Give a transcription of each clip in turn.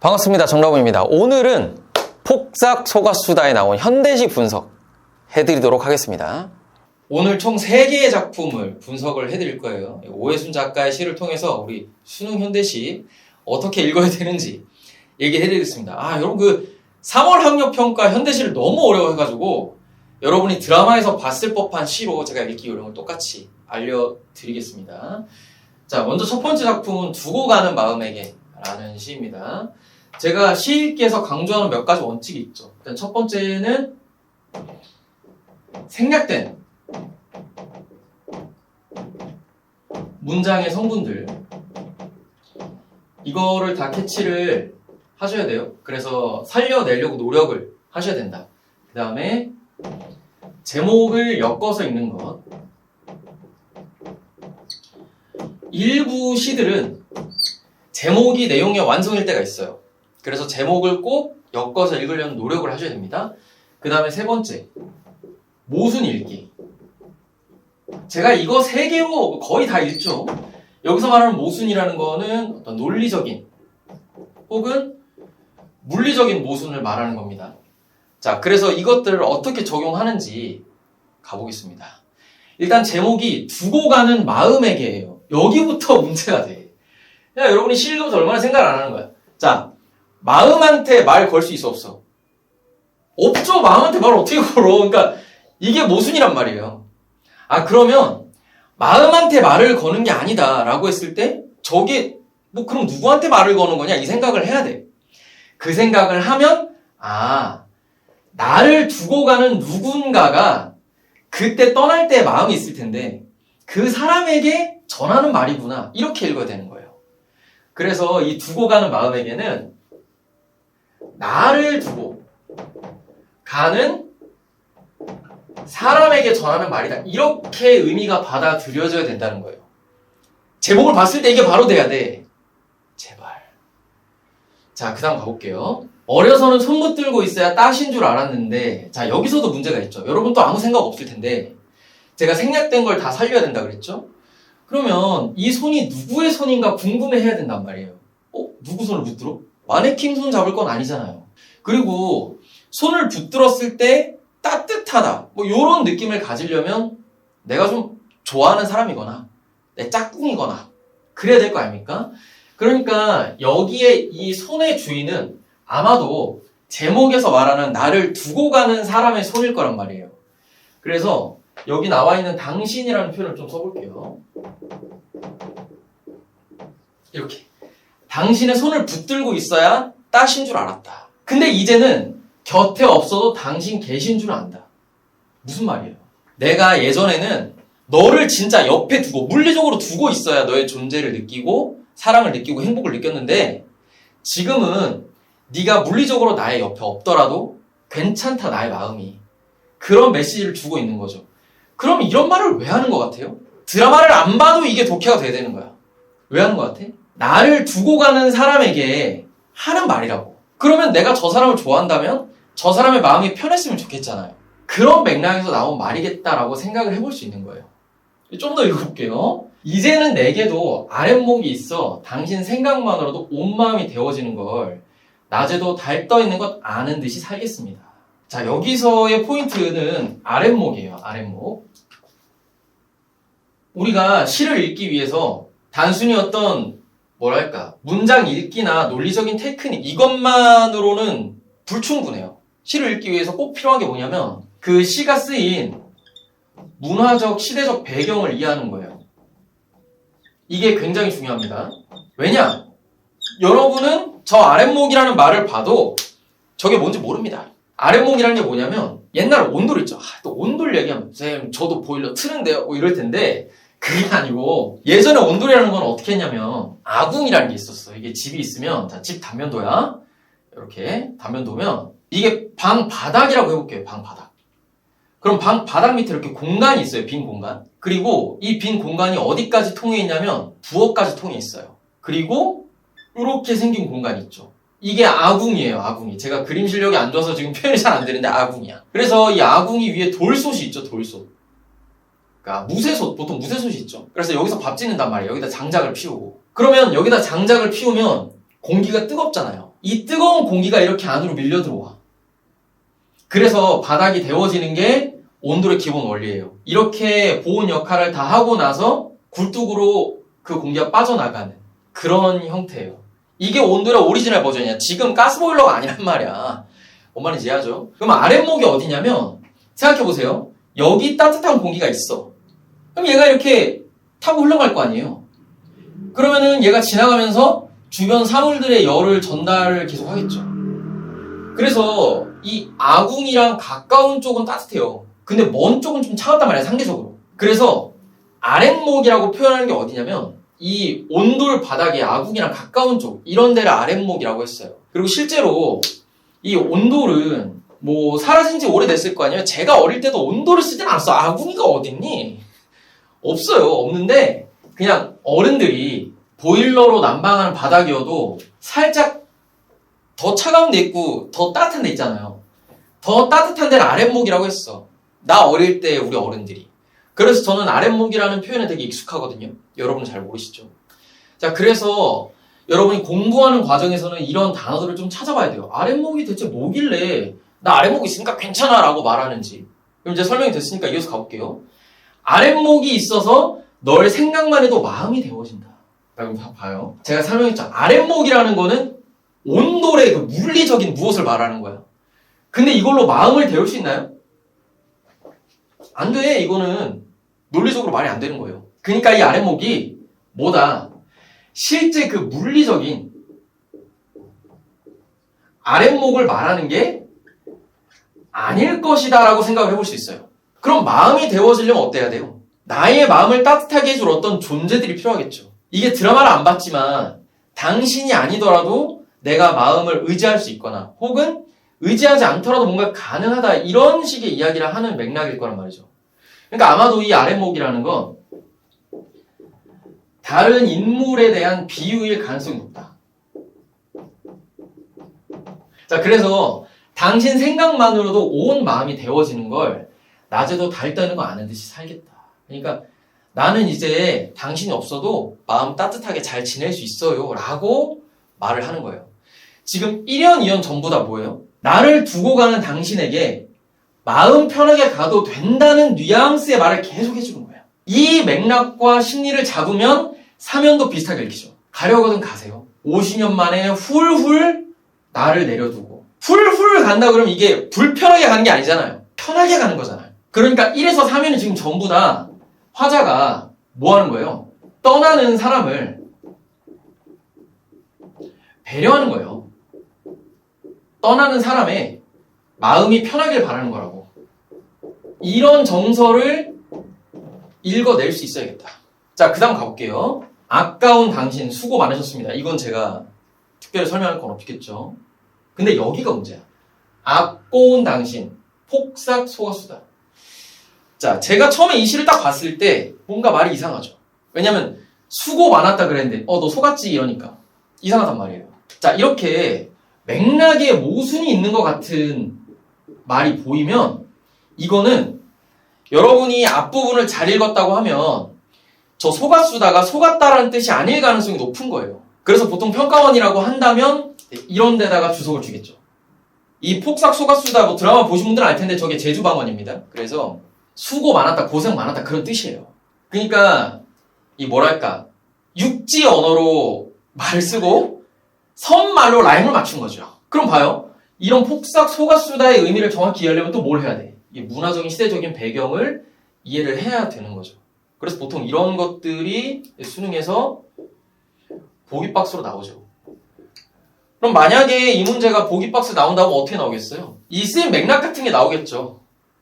반갑습니다. 정라봉입니다. 오늘은 폭삭 소가수다에 나온 현대시 분석 해드리도록 하겠습니다. 오늘 총 3개의 작품을 분석을 해드릴 거예요. 오해순 작가의 시를 통해서 우리 수능 현대시 어떻게 읽어야 되는지 얘기해드리겠습니다. 여러분 3월 학력평가 현대시를 너무 어려워해가지고 여러분이 드라마에서 봤을 법한 시로 제가 읽기 요령을 똑같이 알려드리겠습니다. 자, 먼저 첫 번째 작품은 두고 가는 마음에게 라는 시입니다. 제가 시 읽기에서 강조하는 몇 가지 원칙이 있죠. 일단 첫 번째는 생략된 문장의 성분들, 이거를 다 캐치를 하셔야 돼요. 그래서 살려내려고 노력을 하셔야 된다. 그 다음에 제목을 엮어서 읽는 것. 일부 시들은 제목이 내용의 완성일 때가 있어요. 그래서 제목을 꼭 엮어서 읽으려는 노력을 하셔야 됩니다. 그 다음에 세 번째, 모순 읽기. 제가 이거 3개로 거의 다 읽죠. 여기서 말하는 모순이라는 거는 어떤 논리적인 혹은 물리적인 모순을 말하는 겁니다. 자, 그래서 이것들을 어떻게 적용하는지 가보겠습니다. 일단 제목이 두고 가는 마음에게예요. 여기부터 문제가 돼. 야, 여러분이 시 읽으면서 얼마나 생각을 안 하는 거야. 자, 마음한테 말 걸 수 있어, 없어? 없죠. 마음한테 말 어떻게 걸어. 그러니까 이게 모순이란 말이에요. 그러면 마음한테 말을 거는 게 아니다 라고 했을 때 저게 그럼 누구한테 말을 거는 거냐 이 생각을 해야 돼. 그 생각을 하면 나를 두고 가는 누군가가 그때 떠날 때 마음이 있을 텐데 그 사람에게 전하는 말이구나 이렇게 읽어야 되는 거예요. 그래서 이 두고 가는 마음에게는 나를 두고 가는 사람에게 전하는 말이다. 이렇게 의미가 받아들여져야 된다는 거예요. 제목을 봤을 때 이게 바로 돼야 돼. 제발. 자, 그 다음 가볼게요. 어려서는 손 붙들고 있어야 따신 줄 알았는데, 자, 여기서도 문제가 있죠. 여러분 또 아무 생각 없을 텐데, 제가 생략된 걸 다 살려야 된다 그랬죠? 그러면 이 손이 누구의 손인가 궁금해 해야 된단 말이에요. 누구 손을 붙들어? 마네킹 손 잡을 건 아니잖아요. 그리고 손을 붙들었을 때 따뜻하다. 요런 느낌을 가지려면 내가 좀 좋아하는 사람이거나 내 짝꿍이거나 그래야 될 거 아닙니까? 그러니까 여기에 이 손의 주인은 아마도 제목에서 말하는 나를 두고 가는 사람의 손일 거란 말이에요. 그래서 여기 나와 있는 당신이라는 표현을 좀 써볼게요. 이렇게. 당신의 손을 붙들고 있어야 따신 줄 알았다. 근데 이제는 곁에 없어도 당신 계신 줄 안다. 무슨 말이에요? 내가 예전에는 너를 진짜 옆에 두고 물리적으로 두고 있어야 너의 존재를 느끼고 사랑을 느끼고 행복을 느꼈는데 지금은 네가 물리적으로 나의 옆에 없더라도 괜찮다 나의 마음이. 그런 메시지를 주고 있는 거죠. 그럼 이런 말을 왜 하는 것 같아요? 드라마를 안 봐도 이게 독해가 돼야 되는 거야. 왜 하는 것 같아? 나를 두고 가는 사람에게 하는 말이라고. 그러면 내가 저 사람을 좋아한다면 저 사람의 마음이 편했으면 좋겠잖아요. 그런 맥락에서 나온 말이겠다라고 생각을 해볼 수 있는 거예요. 좀 더 읽어볼게요. 이제는 내게도 아랫목이 있어 당신 생각만으로도 온 마음이 데워지는 걸 낮에도 달 떠 있는 것 아는 듯이 살겠습니다. 자, 여기서의 포인트는 아랫목이에요. 아랫목. 우리가 시를 읽기 위해서 단순히 어떤 문장 읽기나 논리적인 테크닉 이것만으로는 불충분해요. 시를 읽기 위해서 꼭 필요한 게 뭐냐면 그 시가 쓰인 문화적, 시대적 배경을 이해하는 거예요. 이게 굉장히 중요합니다. 왜냐? 여러분은 저 아랫목이라는 말을 봐도 저게 뭔지 모릅니다. 아랫목이라는 게 뭐냐면 옛날 온돌 있죠. 또 온돌 얘기하면 쌤 저도 보일러 트는데요 이럴 텐데 그게 아니고 예전에 온돌이라는 건 어떻게 했냐면 아궁이라는 게 있었어. 이게 집이 있으면 자, 집 단면도야. 이렇게 단면도면 이게 방 바닥이라고 해볼게요. 방 바닥. 그럼 방 바닥 밑에 이렇게 공간이 있어요. 빈 공간. 그리고 이 빈 공간이 어디까지 통해 있냐면 부엌까지 통해 있어요. 그리고 이렇게 생긴 공간이 있죠. 이게 아궁이에요. 아궁이. 제가 그림 실력이 안 좋아서 지금 표현이 잘 안 되는데 아궁이야. 그래서 이 아궁이 위에 돌솥이 있죠. 돌솥. 그러니까 무쇠솥. 보통 무쇠솥이 있죠. 그래서 여기서 밥 짓는단 말이에요. 여기다 장작을 피우고. 그러면 여기다 장작을 피우면 공기가 뜨겁잖아요. 이 뜨거운 공기가 이렇게 안으로 밀려 들어와. 그래서 바닥이 데워지는 게 온돌의 기본 원리예요. 이렇게 보온 역할을 다 하고 나서 굴뚝으로 그 공기가 빠져나가는 그런 형태예요. 이게 온돌의 오리지널 버전이야. 지금 가스보일러가 아니란 말이야. 뭔 말인지 이해하죠? 그럼 아랫목이 어디냐면 생각해보세요. 여기 따뜻한 공기가 있어. 그럼 얘가 이렇게 타고 흘러갈 거 아니에요. 그러면은 얘가 지나가면서 주변 사물들의 열을 전달을 계속 하겠죠. 그래서 이 아궁이랑 가까운 쪽은 따뜻해요. 근데 먼 쪽은 좀 차갑단 말이야, 상대적으로. 그래서 아랫목이라고 표현하는 게 어디냐면 이 온돌 바닥에 아궁이랑 가까운 쪽, 이런 데를 아랫목이라고 했어요. 그리고 실제로 이 온돌은 뭐 사라진 지 오래됐을 거 아니에요? 제가 어릴 때도 온돌을 쓰진 않았어. 아궁이가 어딨니? 없어요. 없는데 그냥 어른들이 보일러로 난방하는 바닥이어도 살짝 더 차가운 데 있고 더 따뜻한 데 있잖아요. 더 따뜻한 데를 아랫목이라고 했어. 나 어릴 때 우리 어른들이. 그래서 저는 아랫목이라는 표현에 되게 익숙하거든요. 여러분은 잘 모르시죠? 자, 그래서 여러분이 공부하는 과정에서는 이런 단어들을 좀 찾아봐야 돼요. 아랫목이 대체 뭐길래 나 아랫목 있으니까 괜찮아 라고 말하는지. 그럼 이제 설명이 됐으니까 이어서 가볼게요. 아랫목이 있어서 널 생각만 해도 마음이 데워진다. 자, 그럼 봐요. 제가 설명했죠. 아랫목이라는 거는 온돌의 그 물리적인 무엇을 말하는 거야. 근데 이걸로 마음을 데울 수 있나요? 안 돼. 이거는 논리적으로 말이 안 되는 거예요. 그러니까 이 아랫목이 뭐다? 실제 그 물리적인 아랫목을 말하는 게 아닐 것이다 라고 생각을 해볼 수 있어요. 그럼 마음이 데워지려면 어때야 돼요? 나의 마음을 따뜻하게 해줄 어떤 존재들이 필요하겠죠. 이게 드라마를 안 봤지만 당신이 아니더라도 내가 마음을 의지할 수 있거나 혹은 의지하지 않더라도 뭔가 가능하다 이런 식의 이야기를 하는 맥락일 거란 말이죠. 그러니까 아마도 이 아랫목이라는 건 다른 인물에 대한 비유일 가능성이 높다. 자, 그래서 당신 생각만으로도 온 마음이 데워지는 걸 낮에도 달 떠는 거 아는 듯이 살겠다. 그러니까 나는 이제 당신이 없어도 마음 따뜻하게 잘 지낼 수 있어요 라고 말을 하는 거예요. 지금 1년, 2년 전부 다 뭐예요? 나를 두고 가는 당신에게 마음 편하게 가도 된다는 뉘앙스의 말을 계속 해주는 거예요. 이 맥락과 심리를 잡으면 사면도 비슷하게 읽히죠. 가려거든 가세요. 50년 만에 훌훌 나를 내려두고 훌훌 간다 그러면 이게 불편하게 가는 게 아니잖아요. 편하게 가는 거잖아요. 그러니까 1에서 3회는 지금 전부 다 화자가 뭐 하는 거예요? 떠나는 사람을 배려하는 거예요. 떠나는 사람의 마음이 편하길 바라는 거라고. 이런 정서를 읽어낼 수 있어야겠다. 자, 그 다음 가볼게요. 아까운 당신 수고 많으셨습니다. 이건 제가 특별히 설명할 건 없겠죠. 근데 여기가 문제야. 아까운 당신, 폭삭 속았수다. 자, 제가 처음에 이 시를 딱 봤을 때 뭔가 말이 이상하죠. 왜냐면 수고 많았다 그랬는데 너 속았지 이러니까 이상하단 말이에요. 자, 이렇게 맥락에 모순이 있는 것 같은 말이 보이면 이거는 여러분이 앞부분을 잘 읽었다고 하면 저 속았수다가 속았다라는 뜻이 아닐 가능성이 높은 거예요. 그래서 보통 평가원이라고 한다면 이런 데다가 주석을 주겠죠. 이 폭삭 속았수다 뭐 드라마 보신 분들은 알 텐데 저게 제주방언입니다. 그래서 수고 많았다, 고생 많았다 그런 뜻이에요. 그러니까 이 뭐랄까 육지 언어로 말을 쓰고 선말로 라임을 맞춘 거죠. 그럼 봐요. 이런 폭삭 속았수다의 의미를 정확히 이해하려면 또 뭘 해야 돼? 이 문화적인 시대적인 배경을 이해를 해야 되는 거죠. 그래서 보통 이런 것들이 수능에서 보기박스로 나오죠. 그럼 만약에 이 문제가 보기박스 나온다면 어떻게 나오겠어요? 이 쓰인 맥락 같은 게 나오겠죠.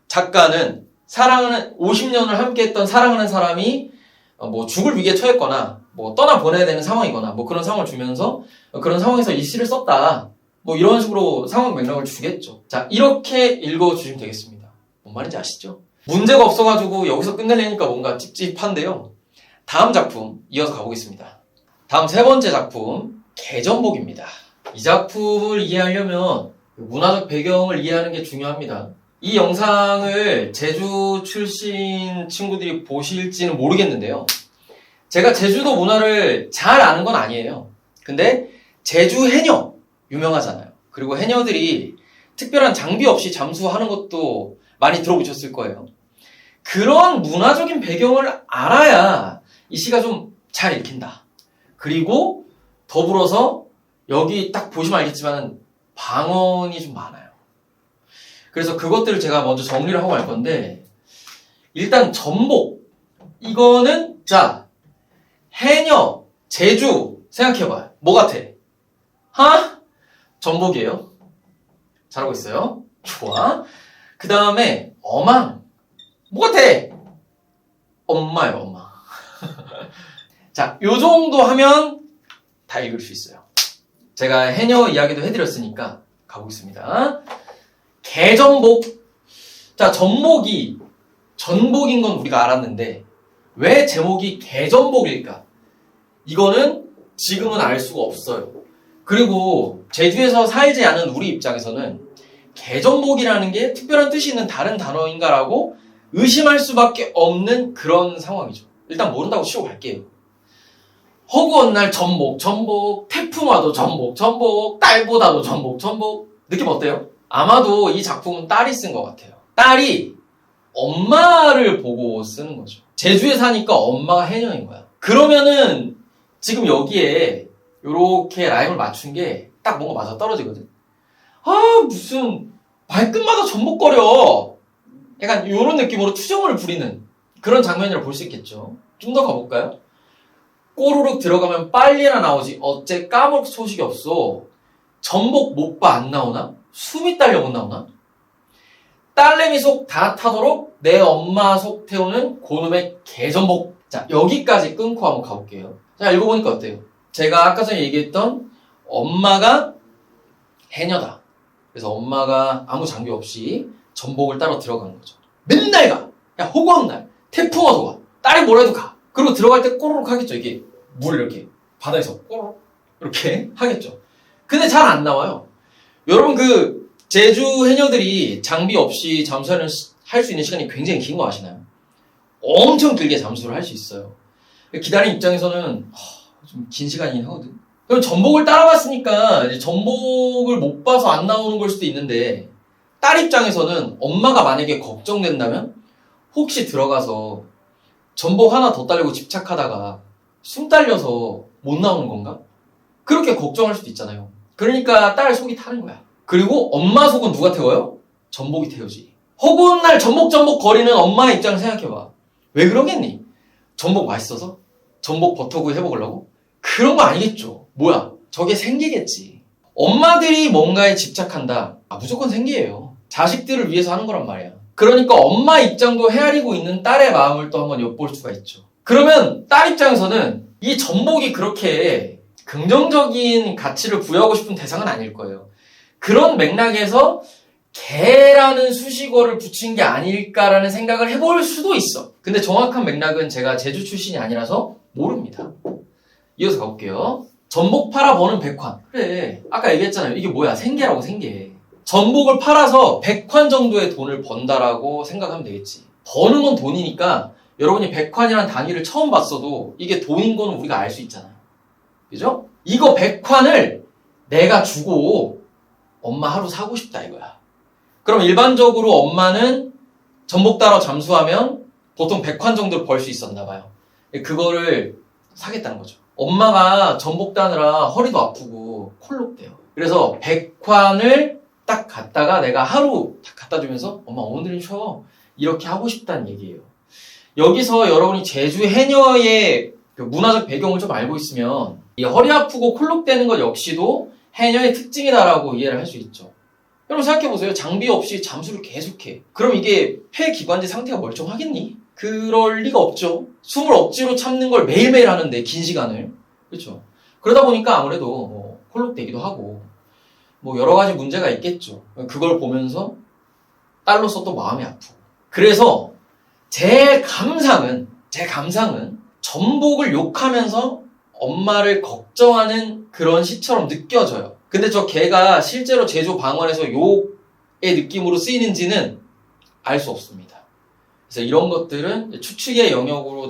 작가는 사랑하는 50년을 함께했던 사랑하는 사람이 뭐 죽을 위기에 처했거나 뭐 떠나 보내야 되는 상황이거나 뭐 그런 상황을 주면서 그런 상황에서 이 시를 썼다. 뭐 이런 식으로 상황 맥락을 주겠죠. 자, 이렇게 읽어주시면 되겠습니다. 뭔 말인지 아시죠? 문제가 없어가지고 여기서 끝내려니까 뭔가 찝찝한데요. 다음 작품 이어서 가보겠습니다. 다음 세 번째 작품 개전복입니다. 이 작품을 이해하려면 문화적 배경을 이해하는 게 중요합니다. 이 영상을 제주 출신 친구들이 보실지는 모르겠는데요. 제가 제주도 문화를 잘 아는 건 아니에요. 근데 제주 해녀, 유명하잖아요. 그리고 해녀들이 특별한 장비 없이 잠수하는 것도 많이 들어보셨을 거예요. 그런 문화적인 배경을 알아야 이 시가 좀 잘 읽힌다. 그리고 더불어서 여기 딱 보시면 알겠지만 방언이 좀 많아요. 그래서 그것들을 제가 먼저 정리를 하고 갈 건데, 일단 전복. 이거는 자, 해녀, 제주 생각해봐요. 뭐 같아? 전복이에요. 잘하고 있어요. 좋아. 그 다음에 어망. 뭐 같아? 엄마예요, 엄마. 자, 요 정도 하면 다 읽을 수 있어요. 제가 해녀 이야기도 해드렸으니까 가보겠습니다. 개전복. 자, 전복이 전복인 건 우리가 알았는데 왜 제목이 개전복일까? 이거는 지금은 알 수가 없어요. 그리고 제주에서 살지 않은 우리 입장에서는 개전복이라는 게 특별한 뜻이 있는 다른 단어인가라고 의심할 수밖에 없는 그런 상황이죠. 일단 모른다고 치고 갈게요. 허구한 날 전복, 태풍 와도 전복, 딸보다도 전복. 느낌 어때요? 아마도 이 작품은 딸이 쓴 것 같아요. 딸이 엄마를 보고 쓰는 거죠. 제주에 사니까 엄마가 해녀인 거야. 그러면은 지금 여기에 요렇게 라임을 맞춘 게 딱 뭔가 맞아 떨어지거든. 무슨 발끝마다 전복거려. 약간 요런 느낌으로 투정을 부리는 그런 장면이라고 볼 수 있겠죠. 좀 더 가볼까요? 꼬르륵 들어가면 빨리나 나오지 어째 까먹을 소식이 없어. 전복 못 봐 안 나오나? 숨이 딸려 못 나오나? 딸내미 속 다 타도록 내 엄마 속 태우는 고놈의 개전복. 자, 여기까지 끊고 한번 가볼게요. 자, 읽어보니까 어때요? 제가 아까 전에 얘기했던 엄마가 해녀다. 그래서 엄마가 아무 장비 없이 전복을 따러 들어가는 거죠. 맨날 가! 야, 허구한 날, 태풍 와도 가. 딸이 뭐래도 가. 그리고 들어갈 때 꼬르륵 하겠죠. 이게 물 이렇게 바다에서 꼬르륵 이렇게 하겠죠. 근데 잘 안 나와요. 여러분 제주 해녀들이 장비 없이 잠수를 할 수 있는 시간이 굉장히 긴 거 아시나요? 엄청 길게 잠수를 할 수 있어요. 기다리는 입장에서는 좀 긴 시간이긴 하거든. 그럼 전복을 따라갔으니까 이제 전복을 못 봐서 안 나오는 걸 수도 있는데 딸 입장에서는 엄마가 만약에 걱정된다면 혹시 들어가서 전복 하나 더 따려고 집착하다가 숨 딸려서 못 나오는 건가? 그렇게 걱정할 수도 있잖아요. 그러니까 딸 속이 타는 거야. 그리고 엄마 속은 누가 태워요? 전복이 태우지. 허구한 날 전복 거리는 엄마의 입장을 생각해봐. 왜 그러겠니? 전복 맛있어서? 전복 버터구이 해먹으려고? 그런 거 아니겠죠. 뭐야? 저게 생기겠지. 엄마들이 뭔가에 집착한다. 무조건 생기예요. 자식들을 위해서 하는 거란 말이야. 그러니까 엄마 입장도 헤아리고 있는 딸의 마음을 또 한번 엿볼 수가 있죠. 그러면 딸 입장에서는 이 전복이 그렇게 긍정적인 가치를 부여하고 싶은 대상은 아닐 거예요. 그런 맥락에서 개라는 수식어를 붙인 게 아닐까라는 생각을 해볼 수도 있어. 근데 정확한 맥락은 제가 제주 출신이 아니라서 모릅니다. 이어서 가볼게요. 전복 팔아 버는 백환. 그래, 아까 얘기했잖아요. 이게 뭐야? 생계라고, 생계. 전복을 팔아서 100환 정도의 돈을 번다라고 생각하면 되겠지. 버는 건 돈이니까 여러분이 100환이라는 단위를 처음 봤어도 이게 돈인 거는 우리가 알 수 있잖아요. 그죠? 이거 100환을 내가 주고 엄마 하루 사고 싶다 이거야. 그럼 일반적으로 엄마는 전복 따러 잠수하면 보통 100환 정도를 벌 수 있었나 봐요. 그거를 사겠다는 거죠. 엄마가 전복 따느라 허리도 아프고 콜록대요. 그래서 100환을 딱 갖다가 내가 하루 딱 갖다 주면서 엄마 오늘은 쉬어. 이렇게 하고 싶다는 얘기예요. 여기서 여러분이 제주 해녀의 그 문화적 배경을 좀 알고 있으면 이 허리 아프고 콜록대는 것 역시도 해녀의 특징이다라고 이해를 할 수 있죠. 여러분 생각해보세요. 장비 없이 잠수를 계속해. 그럼 이게 폐기관지 상태가 멀쩡하겠니? 그럴 리가 없죠. 숨을 억지로 참는 걸 매일매일 하는데 긴 시간을. 그렇죠. 그러다 보니까 아무래도 콜록대기도 하고 여러 가지 문제가 있겠죠. 그걸 보면서 딸로서 또 마음이 아프고. 그래서 제 감상은 전복을 욕하면서 엄마를 걱정하는 그런 시처럼 느껴져요. 근데 저 개가 실제로 제주 방언에서 욕의 느낌으로 쓰이는지는 알 수 없습니다. 그래서 이런 것들은 추측의 영역으로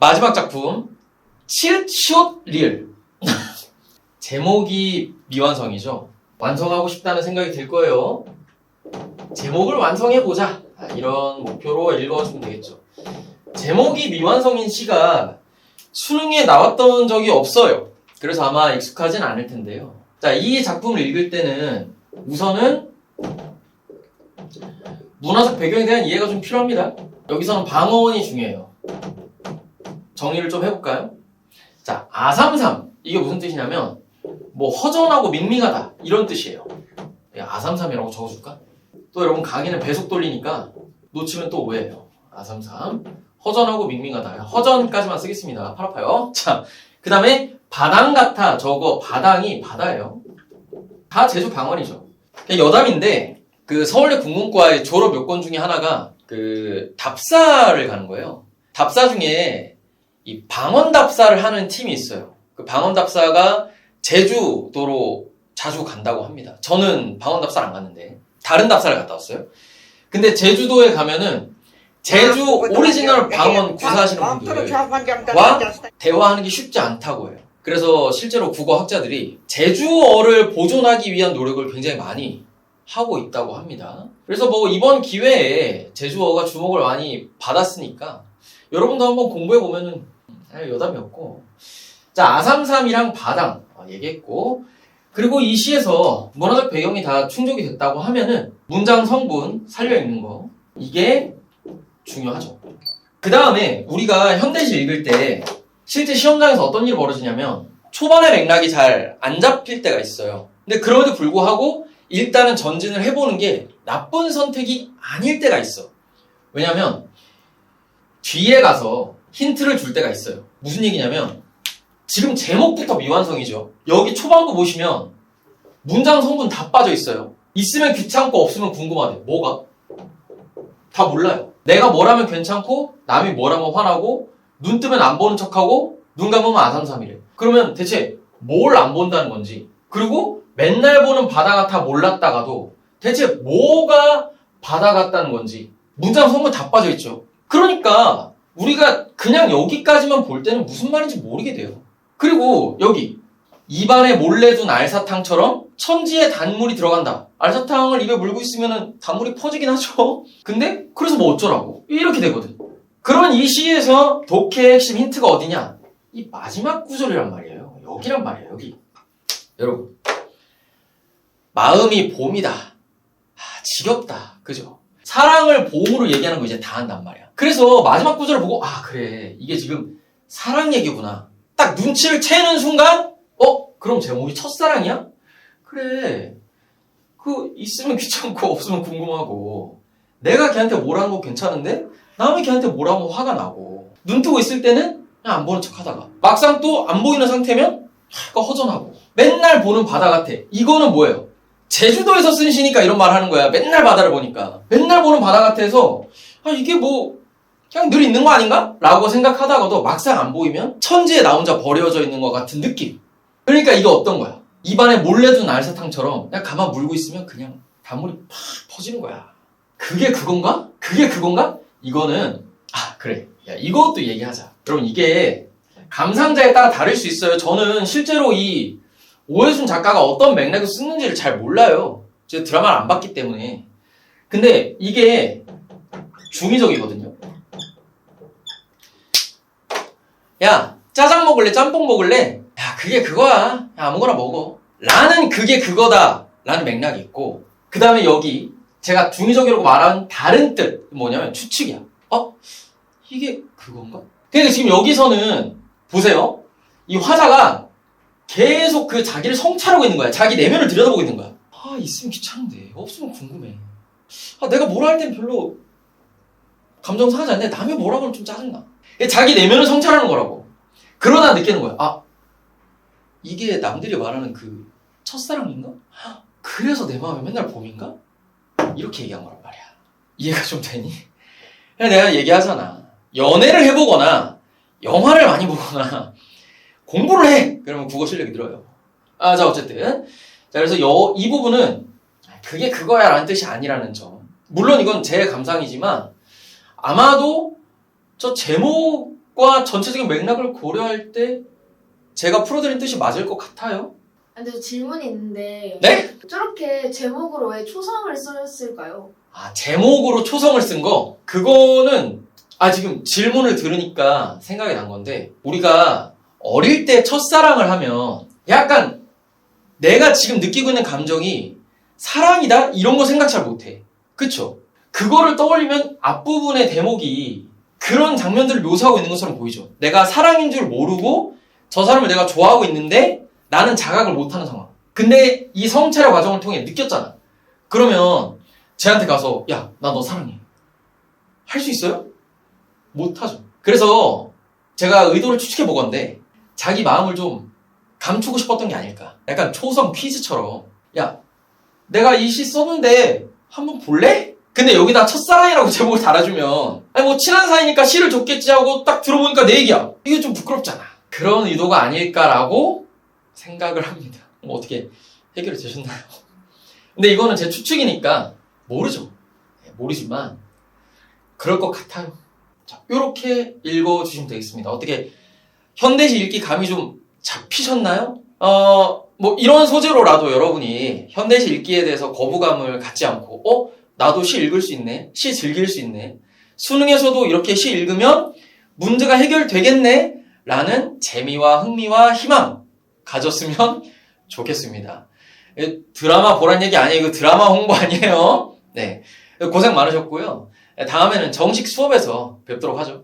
마지막 작품 치읓 리을. 제목이 미완성이죠. 완성하고 싶다는 생각이 들 거예요. 제목을 완성해보자. 이런 목표로 읽어주면 되겠죠. 제목이 미완성인 시가 수능에 나왔던 적이 없어요. 그래서 아마 익숙하진 않을 텐데요. 자, 이 작품을 읽을 때는 우선은 문화적 배경에 대한 이해가 좀 필요합니다. 여기서는 방어원이 중요해요. 정리를 좀 해볼까요? 자, 아삼삼. 이게 무슨 뜻이냐면 뭐 허전하고 밍밍하다 이런 뜻이에요. 아삼삼이라고 적어줄까? 또 여러분 강의는 배속 돌리니까 놓치면 또 오해해요. 아삼삼. 허전하고 밍밍하다. 허전까지만 쓰겠습니다. 팔 아파요. 자, 그 다음에 바당 같아. 저거 바당이 바다예요. 다 제주 방언이죠. 여담인데 그 서울대 국문과의 졸업 요건 중에 하나가 그 답사를 가는 거예요. 답사 중에 이 방언답사를 하는 팀이 있어요. 그 방언답사가 제주도로 자주 간다고 합니다. 저는 방언답사를 안 갔는데 다른 답사를 갔다 왔어요. 근데 제주도에 가면은 제주 오리지널 방언 구사하시는 분들과 대화하는 게 쉽지 않다고 해요. 그래서 실제로 국어학자들이 제주어를 보존하기 위한 노력을 굉장히 많이 하고 있다고 합니다. 그래서 뭐 이번 기회에 제주어가 주목을 많이 받았으니까 여러분도 한번 공부해보면은 여담이 없고. 자, 아삼삼이랑 바당 얘기했고, 그리고 이 시에서 문화적 배경이 다 충족이 됐다고 하면은 문장 성분 살려있는 거, 이게 중요하죠. 그 다음에 우리가 현대시 읽을 때 실제 시험장에서 어떤 일이 벌어지냐면 초반의 맥락이 잘 안 잡힐 때가 있어요. 근데 그럼에도 불구하고 일단은 전진을 해보는 게 나쁜 선택이 아닐 때가 있어. 왜냐면 뒤에 가서 힌트를 줄 때가 있어요. 무슨 얘기냐면 지금 제목부터 미완성이죠. 여기 초반부 보시면 문장 성분 다 빠져 있어요. 있으면 귀찮고 없으면 궁금하대. 뭐가? 다 몰라요. 내가 뭘 하면 괜찮고 남이 뭘 하면 화나고 눈 뜨면 안 보는 척하고 눈 감으면 아삼삼이래. 그러면 대체 뭘 안 본다는 건지, 그리고 맨날 보는 바다 같아 몰랐다가도 대체 뭐가 바다 같다는 건지 문장 성분 다 빠져 있죠. 그러니까 우리가 그냥 여기까지만 볼 때는 무슨 말인지 모르게 돼요. 그리고 여기 입안에 몰래 둔 알사탕처럼 천지에 단물이 들어간다. 알사탕을 입에 물고 있으면 단물이 퍼지긴 하죠. 근데 그래서 뭐 어쩌라고 이렇게 되거든. 그러면 이 시에서 독해의 핵심 힌트가 어디냐? 이 마지막 구절이란 말이에요. 여기란 말이에요. 여기. 여러분, 마음이 봄이다. 지겹다. 그죠? 사랑을 봄으로 얘기하는 거 이제 다 한단 말이야. 그래서 마지막 구절을 보고 그래, 이게 지금 사랑 얘기구나. 딱 눈치를 채는 순간 그럼 제목이 첫사랑이야? 그래, 그 있으면 귀찮고 없으면 궁금하고, 내가 걔한테 뭘 하는 거 괜찮은데 남이 걔한테 뭘 하면 화가 나고, 눈 뜨고 있을 때는 그냥 안 보는 척 하다가 막상 또 안 보이는 상태면 허전하고, 맨날 보는 바다 같아. 이거는 뭐예요? 제주도에서 쓴 시니까 이런 말 하는 거야. 맨날 바다를 보니까. 맨날 보는 바다 같아서 이게 뭐 그냥 늘 있는 거 아닌가? 라고 생각하다가도 막상 안 보이면 천지에 나 혼자 버려져 있는 것 같은 느낌. 그러니까 이게 어떤 거야? 입안에 몰래 둔 알사탕처럼 그냥 가만 물고 있으면 그냥 단물이 팍 퍼지는 거야. 그게 그건가? 그게 그건가? 이거는 그래, 야, 이것도 얘기하자. 여러분, 이게 감상자에 따라 다를 수 있어요. 저는 실제로 이 오해순 작가가 어떤 맥락을 쓰는지를 잘 몰라요. 제가 드라마를 안 봤기 때문에. 근데 이게 중의적이거든요. 야, 짜장 먹을래? 짬뽕 먹을래? 야, 그게 그거야. 야, 아무거나 먹어. 라는 그게 그거다. 라는 맥락이 있고, 그 다음에 여기 제가 중의적이라고 말한 다른 뜻 뭐냐면 추측이야. 이게 그건가? 근데 지금 여기서는 보세요. 이 화자가 계속 그 자기를 성찰하고 있는 거야. 자기 내면을 들여다보고 있는 거야. 있으면 귀찮은데 없으면 궁금해. 내가 뭘 할 땐 별로 감정 상하지 않는데 남이 뭐라고 하면 좀 짜증나. 자기 내면을 성찰하는 거라고. 그러다 느끼는 거야. 이게 남들이 말하는 그 첫사랑인가? 그래서 내 마음이 맨날 봄인가? 이렇게 얘기한 거란 말이야. 이해가 좀 되니? 내가 얘기하잖아. 연애를 해보거나 영화를 많이 보거나 공부를 해. 그러면 국어 실력이 늘어요. 자, 어쨌든. 자, 그래서 이 부분은 그게 그거야 라는 뜻이 아니라는 점. 물론 이건 제 감상이지만 아마도 저 제목 시과 전체적인 맥락을 고려할 때 제가 풀어드린 뜻이 맞을 것 같아요? 근데 저 질문이 있는데 네? 저렇게 제목으로 왜 초성을 썼을까요? 아, 제목으로 초성을 쓴 거? 그거는, 지금 질문을 들으니까 생각이 난 건데, 우리가 어릴 때 첫사랑을 하면 약간 내가 지금 느끼고 있는 감정이 사랑이다? 이런 거 생각 잘 못해. 그쵸? 그거를 떠올리면 앞부분의 대목이 그런 장면들을 묘사하고 있는 것처럼 보이죠. 내가 사랑인 줄 모르고 저 사람을 내가 좋아하고 있는데 나는 자각을 못하는 상황. 근데 이 성찰의 과정을 통해 느꼈잖아. 그러면 쟤한테 가서 야, 나 너 사랑해. 할 수 있어요? 못하죠. 그래서 제가 의도를 추측해 보건데 자기 마음을 좀 감추고 싶었던 게 아닐까. 약간 초성 퀴즈처럼 야, 내가 이 시 썼는데 한번 볼래? 근데 여기다 첫사랑이라고 제목을 달아주면 아니 뭐 친한 사이니까 시를 줬겠지 하고 딱 들어보니까 내 얘기야. 이게 좀 부끄럽잖아. 그런 의도가 아닐까라고 생각을 합니다. 뭐 어떻게 해결이 되셨나요? 근데 이거는 제 추측이니까 모르죠. 모르지만 그럴 것 같아요. 자, 이렇게 읽어주시면 되겠습니다. 어떻게 현대시 읽기 감이 좀 잡히셨나요? 뭐 이런 소재로라도 여러분이 현대시 읽기에 대해서 거부감을 갖지 않고 나도 시 읽을 수 있네. 시 즐길 수 있네. 수능에서도 이렇게 시 읽으면 문제가 해결되겠네. 라는 재미와 흥미와 희망 가졌으면 좋겠습니다. 드라마 보란 얘기 아니에요. 이거 드라마 홍보 아니에요. 네. 고생 많으셨고요. 다음에는 정식 수업에서 뵙도록 하죠.